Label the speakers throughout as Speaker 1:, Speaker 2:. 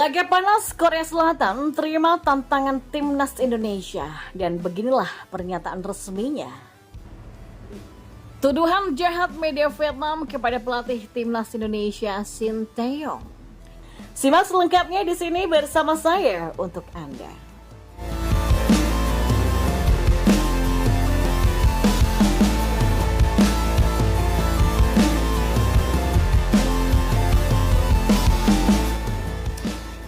Speaker 1: Laga panas Korea Selatan terima tantangan timnas Indonesia dan beginilah pernyataan resminya. Tuduhan jahat media Vietnam kepada pelatih timnas Indonesia Shin Tae-yong. Simak selengkapnya di sini bersama saya untuk Anda.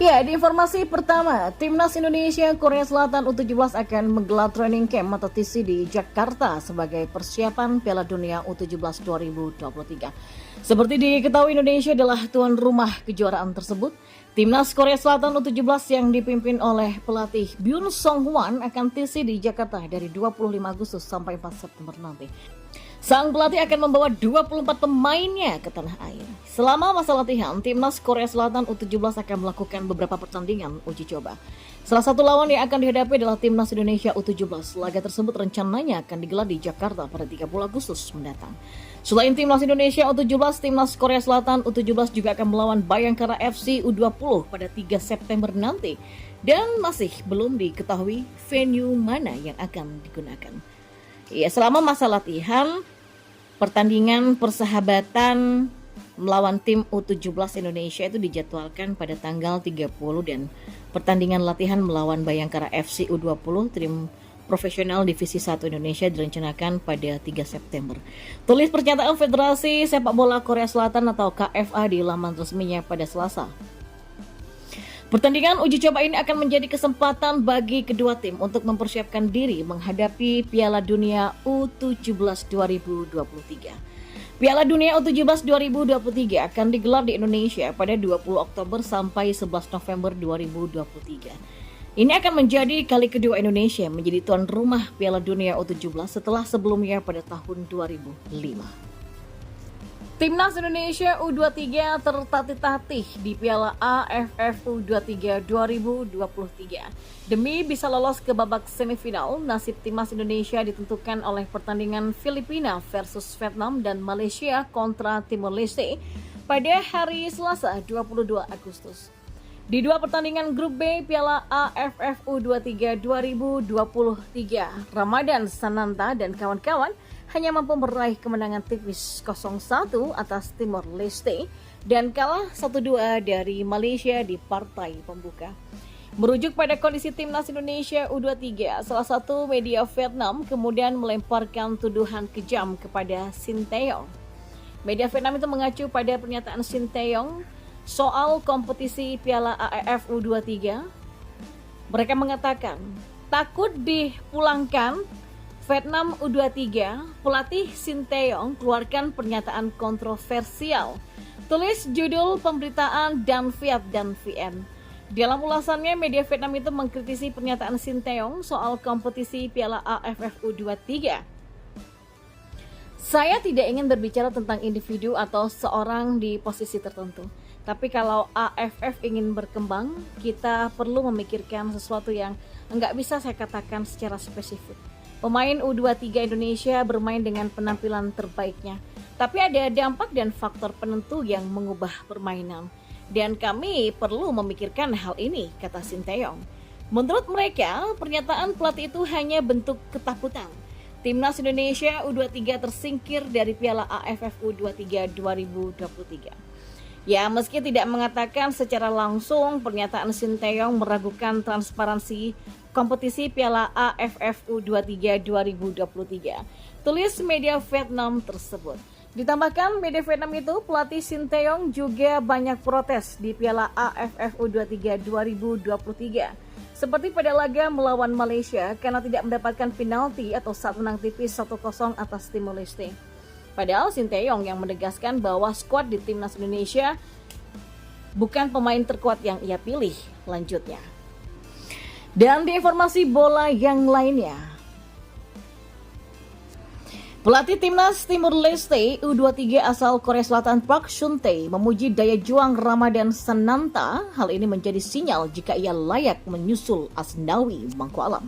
Speaker 1: Ya, di informasi pertama, Timnas Indonesia Korea Selatan U17 akan menggelar training camp atau TC di Jakarta sebagai persiapan Piala Dunia U17 2023. Seperti diketahui, Indonesia adalah tuan rumah kejuaraan tersebut. Timnas Korea Selatan U17 yang dipimpin oleh pelatih Byun Song-hwan akan TC di Jakarta dari 25 Agustus sampai 4 September nanti. Sang pelatih akan membawa 24 pemainnya ke tanah air. Selama masa latihan, Timnas Korea Selatan U17 akan melakukan beberapa pertandingan uji coba. Salah satu lawan yang akan dihadapi adalah Timnas Indonesia U17. Laga tersebut rencananya akan digelar di Jakarta pada 30 Agustus mendatang. Selain Timnas Indonesia U17, Timnas Korea Selatan U17 juga akan melawan Bayangkara FC U20 pada 3 September nanti. Dan masih belum diketahui venue mana yang akan digunakan. Ya, selama masa latihan, pertandingan persahabatan melawan tim U17 Indonesia itu dijadwalkan pada tanggal 30 dan pertandingan latihan melawan Bayangkara FC U20 tim profesional Divisi 1 Indonesia direncanakan pada 3 September. Tulis pernyataan Federasi Sepak Bola Korea Selatan atau KFA di laman resminya pada Selasa. Pertandingan uji coba ini akan menjadi kesempatan bagi kedua tim untuk mempersiapkan diri menghadapi Piala Dunia U17 2023. Piala Dunia U17 2023 akan digelar di Indonesia pada 20 Oktober sampai 11 November 2023. Ini akan menjadi kali kedua Indonesia menjadi tuan rumah Piala Dunia U17 setelah sebelumnya pada tahun 2005. Timnas Indonesia U23 tertatih-tatih di Piala AFF U23 2023. Demi bisa lolos ke babak semifinal, nasib Timnas Indonesia ditentukan oleh pertandingan Filipina versus Vietnam dan Malaysia kontra Timor Leste pada hari Selasa 22 Agustus. Di dua pertandingan grup B Piala AFF U23 2023, Ramadan Sananta dan kawan-kawan hanya mampu meraih kemenangan tipis 0-1 atas Timor Leste dan kalah 1-2 dari Malaysia di partai pembuka. Merujuk pada kondisi Timnas Indonesia U23, salah satu media Vietnam kemudian melemparkan tuduhan kejam kepada Shin Tae-yong. Media Vietnam itu mengacu pada pernyataan Shin Tae-yong soal kompetisi Piala AFF U23. Mereka mengatakan, takut dipulangkan Vietnam U23, pelatih Shin Tae-yong keluarkan pernyataan kontroversial. Tulis judul pemberitaan Dan Viet dan VN. Dalam ulasannya, media Vietnam itu mengkritisi pernyataan Shin Tae-yong soal kompetisi Piala AFF U23. Saya tidak ingin berbicara tentang individu atau seorang di posisi tertentu. Tapi kalau AFF ingin berkembang, kita perlu memikirkan sesuatu yang enggak bisa saya katakan secara spesifik. Pemain U23 Indonesia bermain dengan penampilan terbaiknya. Tapi ada dampak dan faktor penentu yang mengubah permainan. Dan kami perlu memikirkan hal ini, kata Shin Tae-yong. Menurut mereka, pernyataan pelatih itu hanya bentuk ketakutan. Timnas Indonesia U23 tersingkir dari Piala AFF U23 2023. Ya, meski tidak mengatakan secara langsung, pernyataan Shin Tae-yong meragukan transparansi kompetisi Piala AFF U23 2023. Tulis media Vietnam tersebut. Ditambahkan media Vietnam itu, pelatih Shin Tae-yong juga banyak protes di Piala AFF U23 2023. Seperti pada laga melawan Malaysia karena tidak mendapatkan penalti atau saat menang tipis 1-0 atas Timor Leste. Padahal Shin Tae-yong yang menegaskan bahwa skuad di Timnas Indonesia bukan pemain terkuat yang ia pilih. Lanjutnya. Dan di informasi bola yang lainnya, pelatih Timnas Timor Leste U23 asal Korea Selatan Park Sun-tae memuji daya juang Ramadan Sananta. Hal ini menjadi sinyal jika ia layak menyusul Asnawi Mangkualam.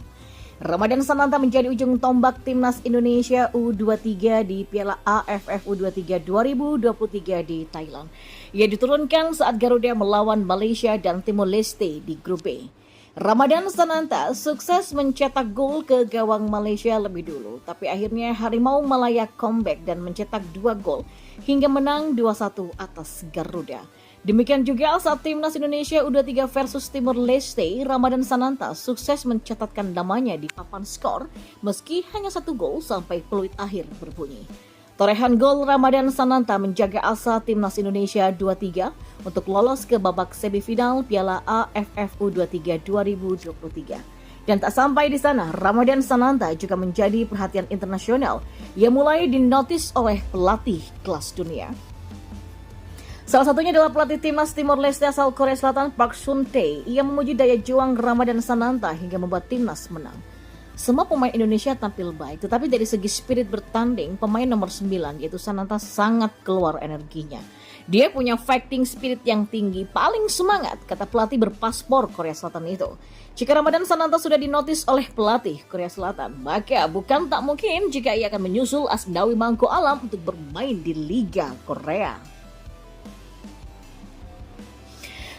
Speaker 1: Ramadan Sananta menjadi ujung tombak timnas Indonesia U23 di Piala AFF U23 2023 di Thailand. Ia diturunkan saat Garuda melawan Malaysia dan Timor Leste di grup B. Ramadan Sananta sukses mencetak gol ke gawang Malaysia lebih dulu, tapi akhirnya Harimau Malaya comeback dan mencetak 2 gol hingga menang 2-1 atas Garuda. Demikian juga saat timnas Indonesia U23 versus Timor Leste, Ramadan Sananta sukses mencatatkan namanya di papan skor meski hanya 1 gol sampai peluit akhir berbunyi. Torehan gol Ramadan Sananta menjaga asa timnas Indonesia 23 untuk lolos ke babak semifinal Piala AFF U23 2023. Dan tak sampai di sana, Ramadan Sananta juga menjadi perhatian internasional yang mulai dinotis oleh pelatih kelas dunia. Salah satunya adalah pelatih timnas Timor Leste asal Korea Selatan Park Sun-tae. Ia memuji daya juang Ramadan Sananta hingga membuat timnas menang. Semua pemain Indonesia tampil baik, tetapi dari segi spirit bertanding, pemain nomor 9 yaitu Sananta sangat keluar energinya. Dia punya fighting spirit yang tinggi, paling semangat, kata pelatih berpaspor Korea Selatan itu. Jika Ramadan Sananta sudah dinotis oleh pelatih Korea Selatan, maka bukan tak mungkin jika ia akan menyusul Asnawi Mangko Alam untuk bermain di Liga Korea.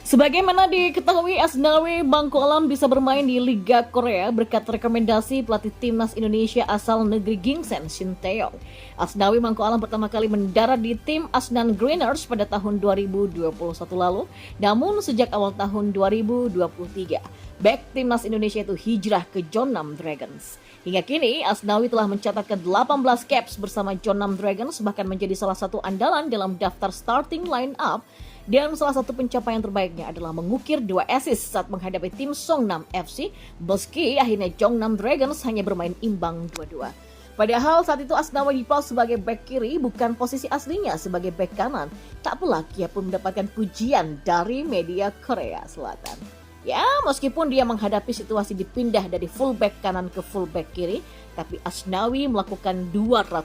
Speaker 1: Sebagaimana diketahui, Asnawi Mangko Alam bisa bermain di Liga Korea berkat rekomendasi pelatih timnas Indonesia asal negeri Gingsen, Shin Tae-yong. Asnawi Mangko Alam pertama kali mendarat di tim Asnan Greeners pada tahun 2021 lalu, namun sejak awal tahun 2023, bek timnas Indonesia itu hijrah ke Jeonnam Dragons. Hingga kini, Asnawi telah mencatatkan 18 caps bersama Jeonnam Dragons, bahkan menjadi salah satu andalan dalam daftar starting line-up. Dan salah satu pencapaian terbaiknya adalah mengukir 2 assist saat menghadapi tim Songnam FC, meski akhirnya Jeonnam Dragons hanya bermain imbang 2-2. Padahal saat itu Asnawi dipaus sebagai bek kiri, bukan posisi aslinya sebagai bek kanan. Tak pelak ia pun mendapatkan pujian dari media Korea Selatan. Ya, meskipun dia menghadapi situasi dipindah dari fullback kanan ke fullback kiri, tapi Asnawi melakukan 200%.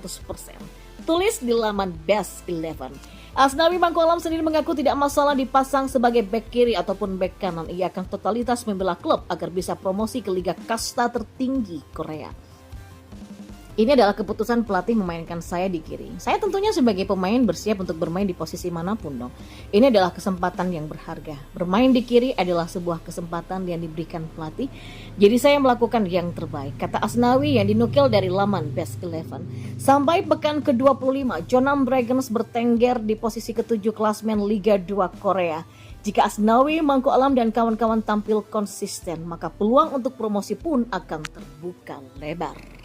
Speaker 1: Tulis di laman Best 11. Asnawi Mangko Alam sendiri mengaku tidak masalah dipasang sebagai bek kiri ataupun bek kanan. Ia akan totalitas membela klub agar bisa promosi ke liga kasta tertinggi Korea. Ini adalah keputusan pelatih memainkan saya di kiri. Saya tentunya sebagai pemain bersiap untuk bermain di posisi manapun dong. Ini adalah kesempatan yang berharga. Bermain di kiri adalah sebuah kesempatan yang diberikan pelatih. Jadi saya melakukan yang terbaik, kata Asnawi yang dinukil dari laman Best 11. Sampai pekan ke-25, Jeonnam Dragons bertengger di posisi ke-7 klasmen Liga 2 Korea. Jika Asnawi Mangko Alam dan kawan-kawan tampil konsisten, maka peluang untuk promosi pun akan terbuka lebar.